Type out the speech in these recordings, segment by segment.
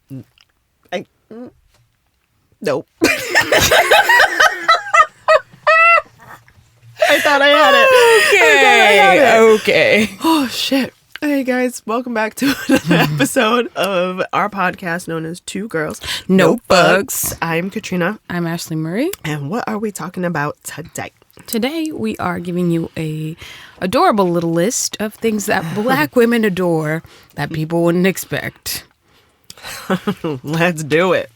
Nope. I thought I had it. Okay. Oh, shit. Hey, guys. Welcome back to another episode of our podcast known as Two Girls, No Bugs. I'm Katrina. I'm Ashley Murray. And what are we talking about today? Today, we are giving you a adorable little list of things that Black women adore that people wouldn't expect. Let's do it.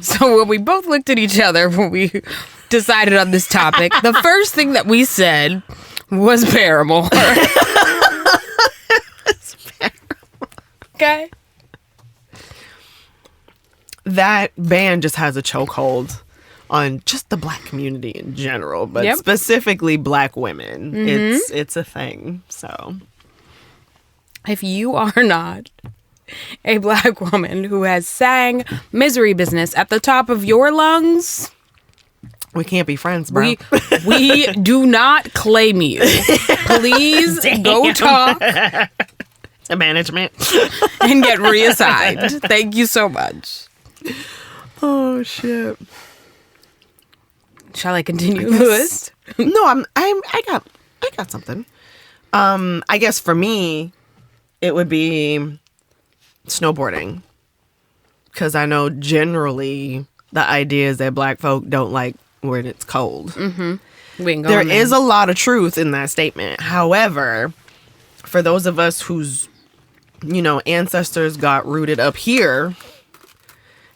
So when we both looked at each other when we decided on this topic, the first thing that we said was Paramore. Okay. That band just has a chokehold on just the Black community in general, but specifically Black women. Mm-hmm. It's a thing. So if you are not a Black woman who has sang Misery Business at the top of your lungs, we can't be friends, bro. We do not claim you. Please go talk to management and get reassigned. Thank you so much. Oh shit. Shall I continue the list? No, I got something. I guess for me, it would be snowboarding, because I know generally the idea is that Black folk don't like when it's cold. Mm-hmm. There is a lot of truth in that statement. However, for those of us whose ancestors got rooted up here,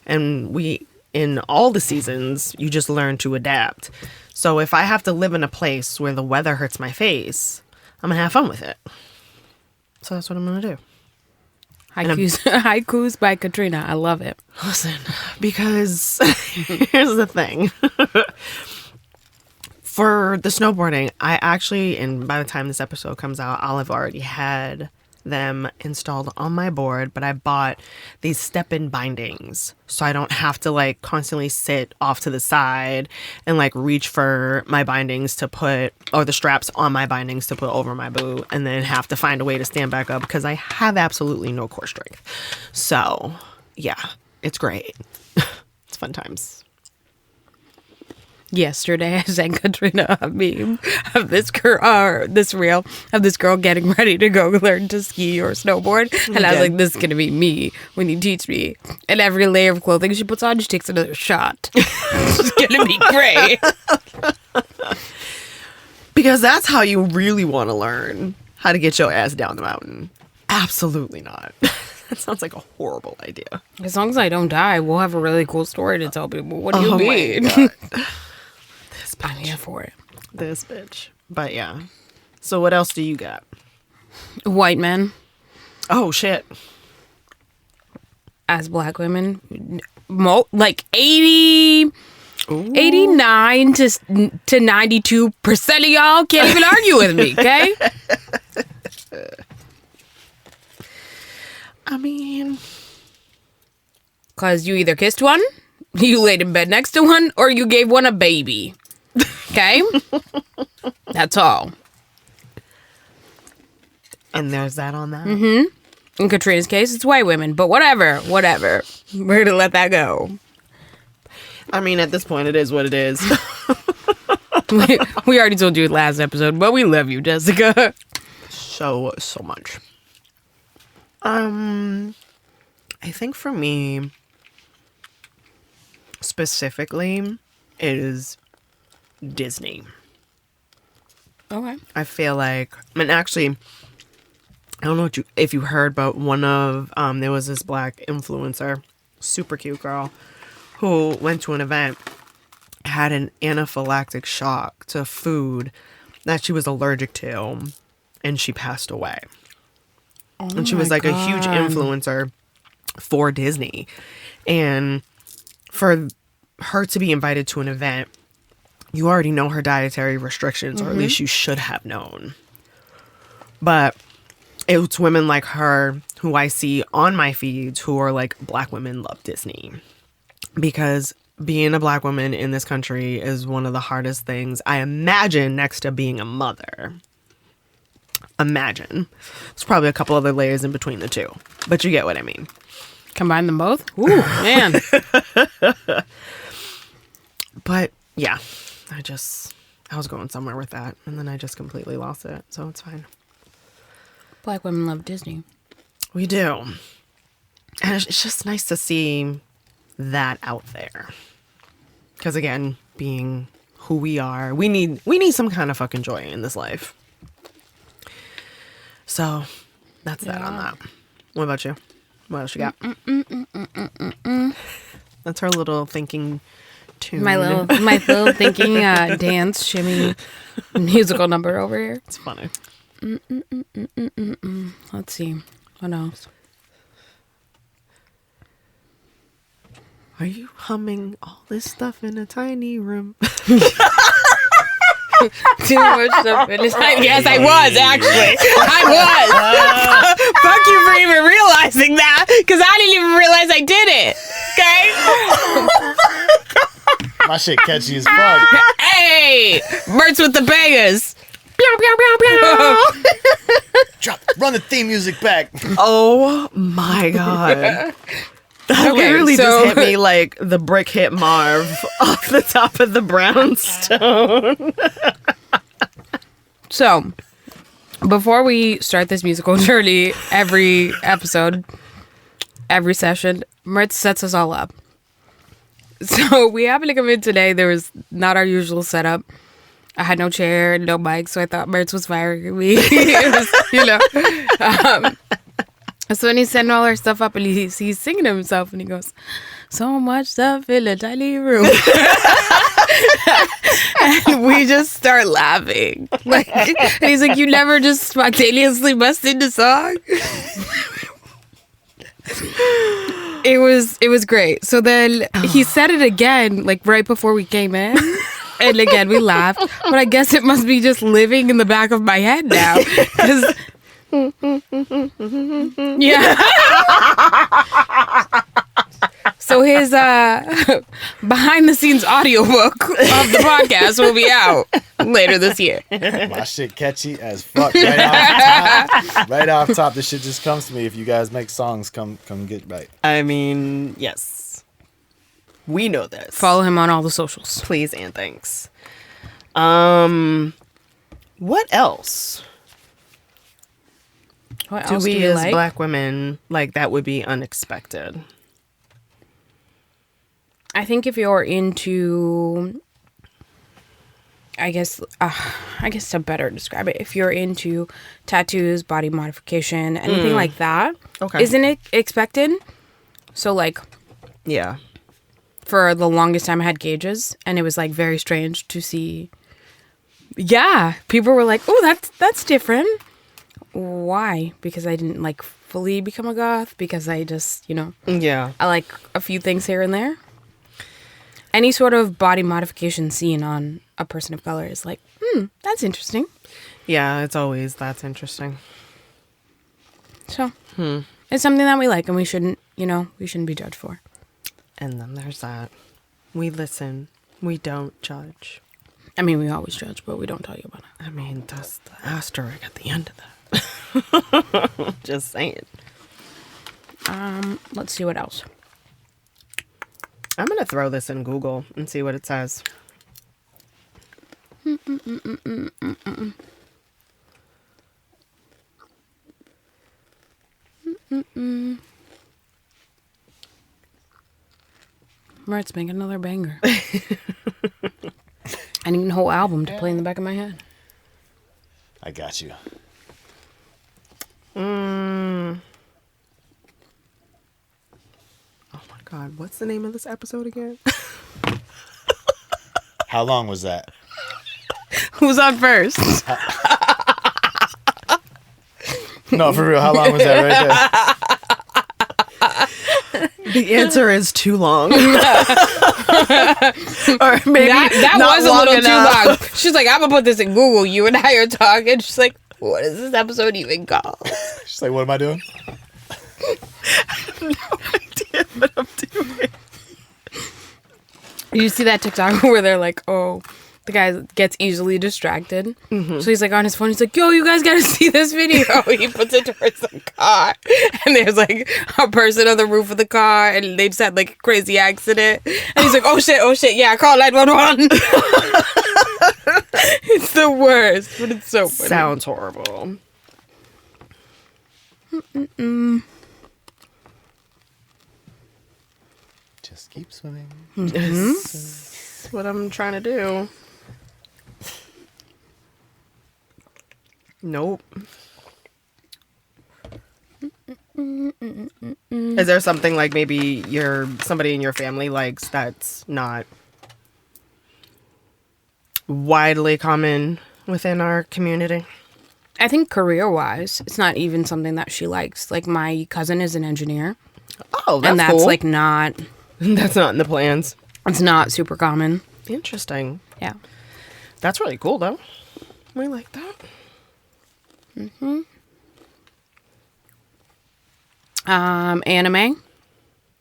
and we, in all the seasons, you just learn to adapt. So if I have to live in a place where the weather hurts my face, I'm gonna have fun with it. So that's what I'm gonna do. Haikus by Katrina. I love it. Listen, because here's the thing. For the snowboarding, I actually, and by the time this episode comes out, I'll have already had them installed on my board, but I bought these step-in bindings so I don't have to constantly sit off to the side and reach for my bindings to put, or the straps on my bindings to put over my boot, and then have to find a way to stand back up because I have absolutely no core strength. So yeah, it's great. It's fun times. Yesterday, I sent Katrina a meme of this reel of this girl getting ready to go learn to ski or snowboard. And I was like, this is going to be me when you teach me. And every layer of clothing she puts on, she takes another shot. It's going to be great. Because that's how you really want to learn how to get your ass down the mountain. Absolutely not. That sounds like a horrible idea. As long as I don't die, we'll have a really cool story to tell people. What do you mean? I'm here for it. This bitch. But yeah. So what else do you got? White men. Oh, shit. As Black women. 80... Ooh. 89 to 92% of y'all can't even argue with me, okay? I mean... Because you either kissed one, you laid in bed next to one, or you gave one a baby. Okay? That's all. And there's that on that. Mm-hmm. In Katrina's case, it's white women, but whatever. We're going to let that go. I mean, at this point, it is what it is. we already told you last episode, but we love you, Jessica. So much. I think for me, specifically, it is Disney. Okay. I feel like, and actually, I don't know if you heard, but one of, there was this Black influencer, super cute girl, who went to an event, had an anaphylactic shock to food that she was allergic to, and she passed away. Oh, and she was a huge influencer for Disney. And for her to be invited to an event, you already know her dietary restrictions, or at least you should have known. But it's women like her who I see on my feeds who are like, Black women love Disney. Because being a Black woman in this country is one of the hardest things, I imagine, next to being a mother. Imagine. There's probably a couple other layers in between the two, but you get what I mean. Combine them both? Ooh, man. But yeah, I was going somewhere with that, and then I just completely lost it, so it's fine. Black women love Disney. We do. And it's just nice to see that out there. Because again, being who we are, we need some kind of fucking joy in this life. So that's that on that. What about you? What else you got? That's our little thinking tune. My little thinking dance, shimmy, musical number over here. It's funny. Let's see. What else? Are you humming all this stuff in a tiny room? Too much stuff in his time. Yes, I was, actually. I was. Fuck you for even realizing that, because I didn't even realize I did it. Okay? My shit catchy as fuck. Hey! Mertz with the bangers. Pew, pew, pew, pew. Run the theme music back. Oh my god. That Okay, literally so- just hit me like the brick hit Marv off the top of the brownstone. So, before we start this musical journey, every episode, every session, Mertz sets us all up. So, we happened to come in today. There was not our usual setup. I had no chair, no mic, so I thought Mertz was firing me. It was, so when he's setting all our stuff up and he's singing to himself and he goes, so much stuff in a tiny room. And we just start laughing. Like, and he's like, you never just spontaneously bust into song? It was great. So then he said it again, like right before we came in. And again, we laughed. But I guess it must be just living in the back of my head now. 'Cause yeah. So his behind the scenes audiobook of the podcast will be out later this year. My shit catchy as fuck. Right off top, this shit just comes to me. If you guys make songs, come get right. I mean, yes. We know this. Follow him on all the socials. Please and thanks. What else What do else we do you as like? black women like that would be unexpected? I think if you're into, I guess to better describe it, if you're into tattoos, body modification, anything like that, Okay. isn't it expected? So like Yeah. for the longest time I had gauges, and it was like very strange to see. Yeah, people were like, "Oh, that's different." Why? Because I didn't like fully become a goth. Because I just, Yeah. I like a few things here and there. Any sort of body modification seen on a person of color is like, that's interesting. Yeah, that's interesting. So it's something that we like, and we shouldn't be judged for. And then there's that. We listen. We don't judge. I mean, we always judge, but we don't tell you about it. I mean, that's the asterisk at the end of that. Just saying. Let's see what else. I'm going to throw this in Google and see what it says. Mertz, make another banger. I need a whole album to play in the back of my head. I got you. Oh my God. What's the name of this episode again? How long was that? Who's on first? No, for real. How long was that right there? The answer is too long. Or maybe that not was a little enough. too long. She's like, I'm gonna put this in Google. You and I are talking. She's like, what is this episode even called? She's like, what am I doing? idea what I'm doing. You see that TikTok where they're like, oh, The guy gets easily distracted. So he's like on his phone. He's like, yo, you guys got to see this video. He puts it towards the car. And there's like a person on the roof of the car. And they just had like a crazy accident. And he's like, oh shit. Yeah, call 911. It's the worst. But it's so funny. Sounds horrible. Just keep swimming. That's what I'm trying to do. Nope. Is there something like maybe somebody in your family likes that's not widely common within our community? I think career-wise, it's not even something that she likes. Like, my cousin is an engineer. Oh, that's and that's cool. like not... That's not in the plans. It's not super common. Interesting. Yeah. That's really cool, though. We like that. Anime.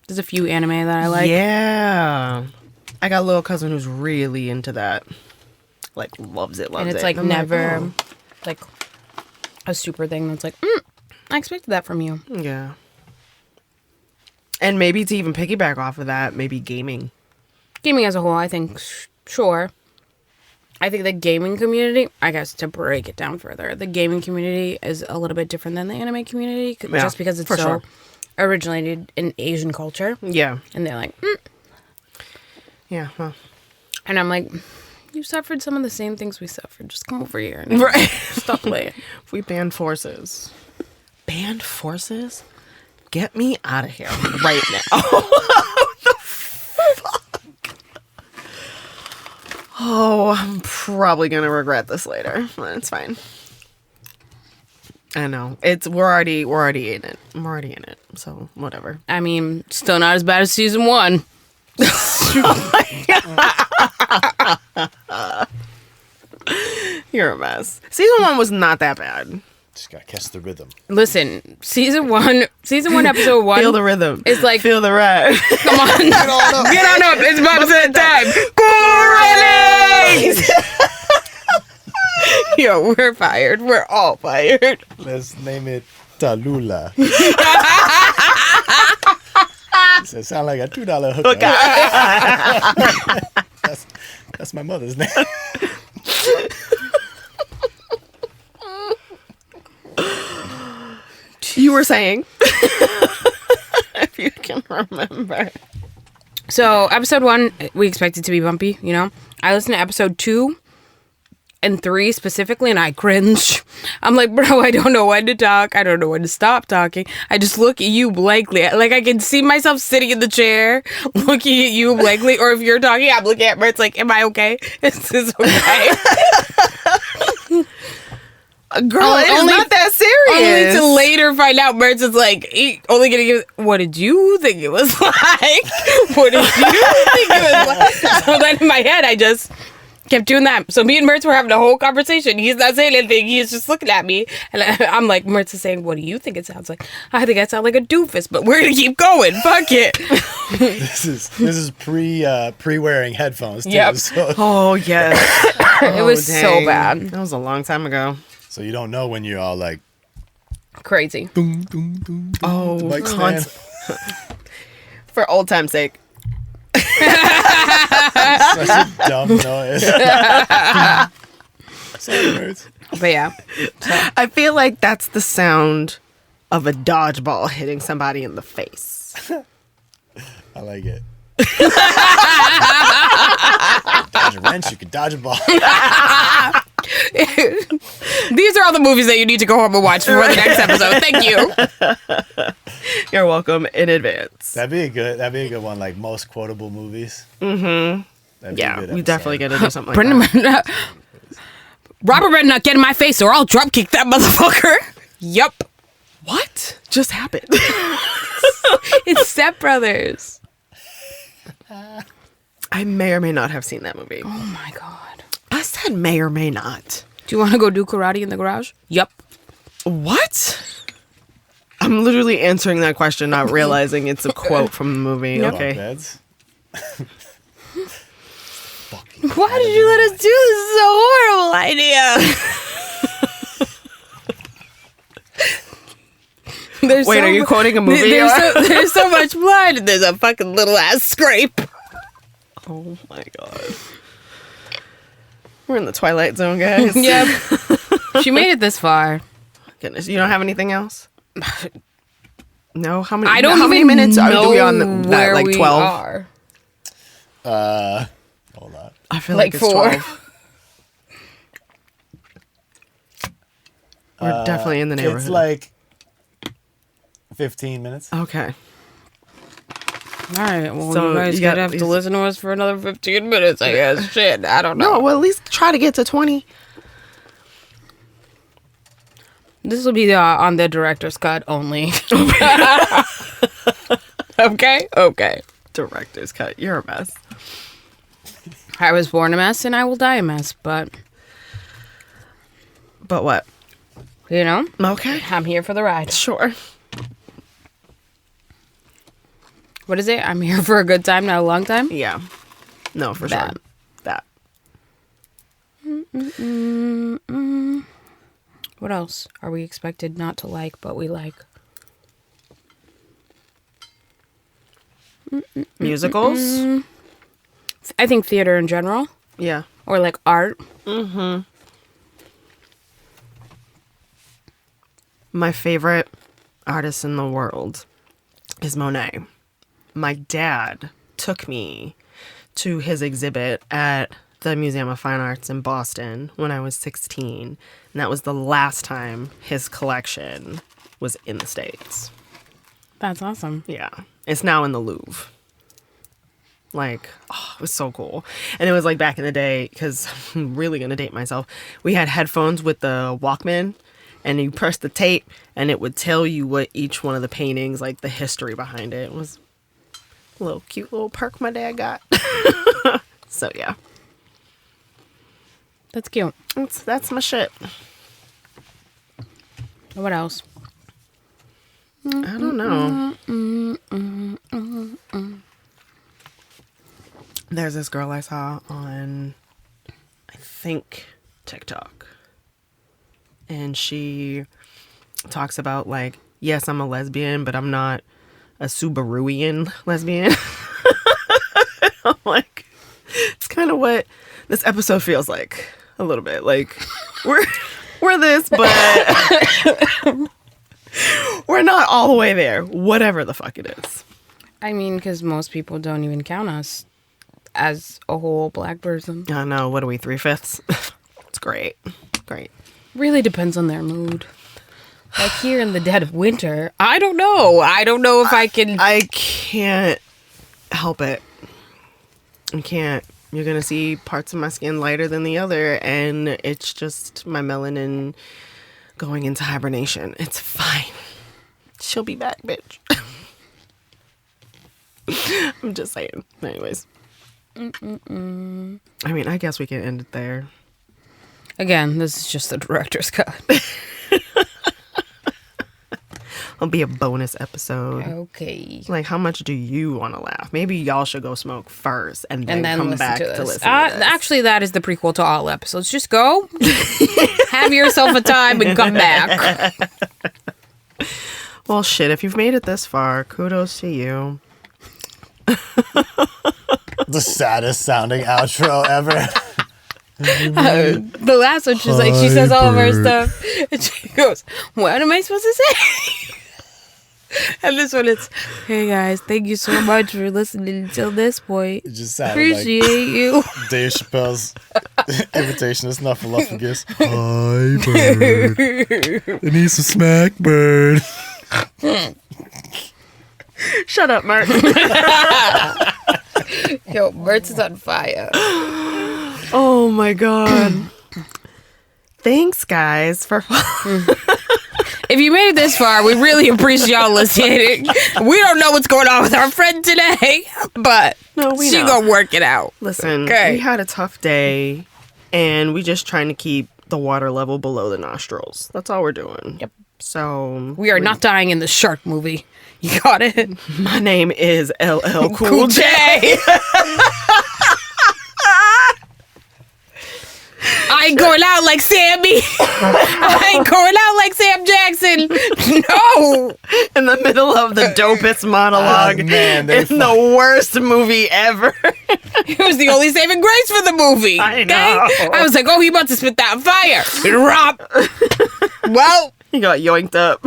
There's a few anime that I like. Yeah. I got a little cousin who's really into that. Like, loves it, loves it. And it's like I'm never oh. like a super thing that's like, I expected that from you. Yeah. And maybe to even piggyback off of that, maybe gaming. Gaming as a whole, I think, sure. I think the gaming community, I guess to break it down further, the gaming community is a little bit different than the anime community just because it's for so sure. originated in Asian culture. Yeah. And they're like, Yeah, well. and I'm like, you suffered some of the same things we suffered. Just come over here and Right. stop playing. If we banned forces. Banned forces? Get me out of here right now. What the fuck? Oh, I'm probably gonna regret this later, but it's fine. I know. We're already in it. I'm already in it. So whatever. I mean, still not as bad as season 1. You're a mess. Season 1 was not that bad. Just gotta catch the rhythm. Listen, season one, episode 1. Feel the rhythm. It's like, Feel the ride. come on, get on up. It's Bob's time. Go Renee! Yo, we're fired. We're all fired. Let's name it Tallulah. Does it sound like a $2 hookup? That's my mother's name. You were saying, if you can remember. So, episode 1, we expect it to be bumpy, you know? I listened to episode 2 and 3 specifically, and I cringe. I'm like, bro, I don't know when to talk. I don't know when to stop talking. I just look at you blankly. Like, I can see myself sitting in the chair, looking at you blankly. Or if you're talking, I'm looking at Bert. It's like, am I okay? Is this okay? Girl, it's not that serious. Only to later find out Mertz is like, only gonna give, what did you think it was like? What did you think it was like? So then in my head, I just kept doing that. So me and Mertz were having a whole conversation. He's not saying anything. He's just looking at me. And I'm like, Mertz is saying, what do you think it sounds like? I think I sound like a doofus, but we're gonna keep going. Fuck it. This is pre-wearing headphones too. Yep. So, Oh, yes. It was so dang. bad. That was a long time ago. so you don't know when you're all like, Crazy. doom, doom, doom, doom, Oh, the mic stand. For old time's sake. Such a dumb noise. Sorry, nerds. But yeah. I feel like that's the sound of a dodgeball hitting somebody in the face. I like it. Dodge a wrench, you can dodge a ball. These are all the movies that you need to go home and watch before the next episode. Thank you. You're welcome in advance. That'd be a good one, like most quotable movies. Yeah, we definitely got to do something like Brendan, that. Robert better not get in my face or I'll drop kick that motherfucker. Yup. What just happened? It's Step Brothers. I may or may not have seen that movie. Oh my god. I said may or may not. Do you want to go do karate in the garage? Yup. What? I'm literally answering that question, not realizing it's a quote from the movie. Yep. Okay. Beds. Fuck Why did you let us do this? This is a horrible idea. Wait, are you quoting a movie? There's so much blood, and there's a fucking little ass scrape. Oh my god. We're in the Twilight Zone, guys. Yep. She made it this far. Goodness, you don't have anything else? No? How many? I don't How many even minutes know do we on that? where Like we 12? are. Hold on. I feel Like like it's 4. 12. We're definitely in the neighborhood. It's like 15 minutes. Okay. All right, well, So you guys you got gonna have to these- listen to us for another 15 minutes, I guess. Shit, I don't know. No, well, at least try to get to 20. This will be on the director's cut only. Okay. Director's cut. You're a mess. I was born a mess and I will die a mess, but, But what? you know, Okay. I'm here for the ride. Sure. What is it? I'm here for a good time, not a long time? Yeah. No, for That. sure. That. What else are we expected not to like, but we like? Musicals? I think theater in general, Yeah. or like art. My favorite artist in the world is Monet. My dad took me to his exhibit at the Museum of Fine Arts in Boston when I was 16. And that was the last time his collection was in the States. That's awesome. Yeah. It's now in the Louvre. Like, oh, it was so cool. And it was like back in the day, because I'm really going to date myself. We had headphones with the Walkman, and you press the tape, and it would tell you what each one of the paintings, like the history behind it. It was a little cute little perk my dad got. So, yeah. That's cute. That's my shit. What else? I don't know. There's this girl I saw on, I think, TikTok. And she talks about, like, yes, I'm a lesbian, but I'm not a Subaruian lesbian. I'm like, it's kind of what this episode feels like. A little bit. Like, we're this, but we're not all the way there. Whatever the fuck it is. I mean, because most people don't even count us as a whole black person. I know. What are we, 3/5? It's great. Great. Really depends on their mood. Like here in the dead of winter, I don't know. I don't know if I can. I can't help it. I can't. You're going to see parts of my skin lighter than the other, and it's just my melanin going into hibernation. It's fine. She'll be back, bitch. I'm just saying. Anyways. I mean, I guess we can end it there. Again, this is just the director's cut. It'll be a bonus episode. Okay. Like, how much do you want to laugh? Maybe y'all should go smoke first and then come listen back to to this. listen to this. Actually, that is the prequel to all episodes. Just go, have yourself a time, and come back. Well, shit, if you've made it this far, kudos to you. The saddest sounding outro ever. The last one, she's like, she says all of her stuff, and she goes, "What am I supposed to say?" And this one, it's, "Hey guys, thank you so much for listening until this point. It just sounded Appreciate you." like Dave Chappelle's invitation to Snuffleupagus. Hi, bird. It needs some smack, bird. Shut up, Mark. Yo, Mertz is on fire. Oh my god. Thanks, guys, for If you made it this far, we really appreciate y'all listening. We don't know what's going on with our friend today, but No, we she know. gonna work it out. Listen, Okay. we had a tough day, and we just trying to keep the water level below the nostrils. That's all we're doing. Yep. So We are not dying in the shark movie. You got it? My name is LL Cool J. ain't going out like Sammy. I ain't going out like Sam Jackson. No. In the middle of the dopest monologue Oh, man, they in the worst movie ever. It was the only saving grace for the movie. I know. I was like, oh, he about to spit that fire. Rob. Well, He got yoinked up.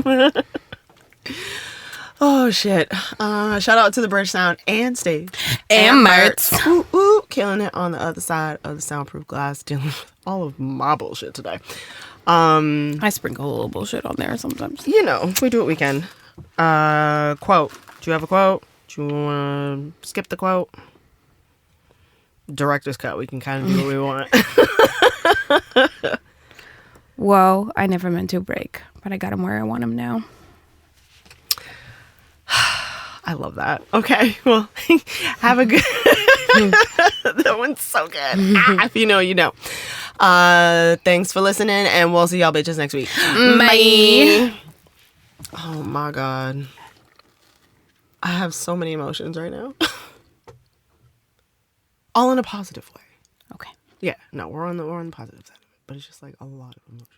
Oh, shit. Shout out to the British Sound and Stage. and Mertz. Ooh, ooh, killing it on the other side of the soundproof glass, dealing with all of my bullshit today. I sprinkle a little bullshit on there sometimes. You know, we do what we can. Quote. Do you have a quote? Do you want to skip the quote? Director's cut. We can kind of do what we want. Whoa, I never meant to break, but I got him where I want him now. I love that. Okay, well, have a good... That one's so good. If you know, you know. Thanks for listening, and we'll see y'all bitches next week. Bye. Oh, my God. I have so many emotions right now. All in a positive way. Okay. Yeah, no, we're on the positive side of it, but it's just like a lot of emotions.